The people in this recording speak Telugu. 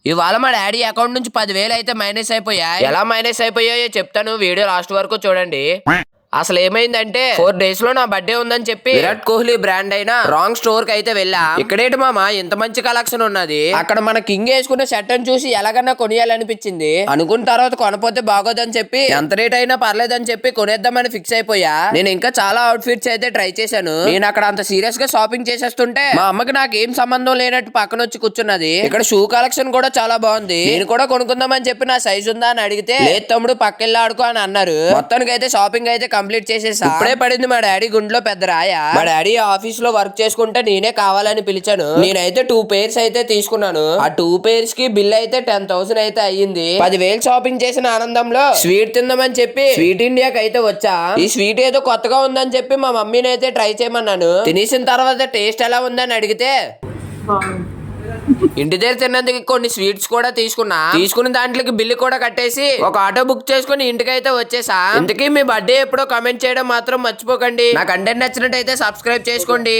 ఇవాళ మా డాడీ అకౌంట్ నుంచి 10,000 అయితే మైనస్ అయిపోయాయి. ఎలా మైనస్ అయిపోయాయో చెప్తాను, వీడియో లాస్ట్ వరకు చూడండి. అసలు ఏమైందంటే 4 days లో నా బర్త్డే ఉందని చెప్పి విరాట్ కోహ్లీ బ్రాండ్ అయిన రాంగ్ స్టోర్ కి అయితే వెళ్ళా. ఇక్కడేంటి మామ ఇంత మంచి కలెక్షన్ ఉన్నది, అక్కడ మన కింగ్ వేసుకున్న షర్ట్ అని చూసి ఎలాగన్నా కొనియాలనిపించింది. అనుకున్న తర్వాత కొనపోతే బాగోదని చెప్పి ఎంత రేట్ అయినా పర్లేదని చెప్పి కొనేద్దామని ఫిక్స్ అయిపోయా. నేను ఇంకా చాలా అవుట్ ఫిట్స్ అయితే ట్రై చేశాను. నేను అక్కడ అంత సీరియస్ గా షాపింగ్ చేసేస్తుంటే మా అమ్మకి నాకు ఏం సంబంధం లేనట్టు పక్కన వచ్చి కూర్చున్నది. ఇక్కడ షూ కలెక్షన్ కూడా చాలా బాగుంది, నేను కూడా కొనుక్కుందామని చెప్పి నా సైజ్ ఉందా అని అడిగితే లేదు తమ్ముడు పక్కెళ్ళి ఆడుకో అని అన్నారు. మొత్తానికి అయితే షాపింగ్ అయితే కంప్లీట్ చేసేసా. ఇప్పుడే పడింది మా డాడీ గుండెలో పెద్ద రాయ. మా డాడీ ఆఫీస్ లో వర్క్ చేసుకుంటే నేనే కావాలని పిలిచాను. నేనైతే 2 pairs అయితే తీసుకున్నాను. ఆ 2 pairs కి బిల్ అయితే 10,000 అయితే అయ్యింది. 10,000 షాపింగ్ చేసిన ఆనందంలో స్వీట్ తిందామని చెప్పి స్వీట్ ఇండియాకి అయితే వచ్చా. ఈ స్వీట్ ఏదో కొత్తగా ఉందని చెప్పి మా మమ్మీని అయితే ట్రై చేయమన్నాను. తినేసిన తర్వాత టేస్ట్ ఎలా ఉందని అడిగితే ఇంటి దగ్గర తిన్నందుకు కొన్ని స్వీట్స్ కూడా తీసుకున్న దాంట్లోకి బిల్లు కూడా కట్టేసి ఒక ఆటో బుక్ చేసుకుని ఇంటికి అయితే వచ్చేసా. ఇంతకీ మీ బర్త్డే ఎప్పుడో కామెంట్ చేయడం మాత్రం మర్చిపోకండి. నా కంటెంట్ నచ్చినట్టయితే సబ్స్క్రైబ్ చేసుకోండి.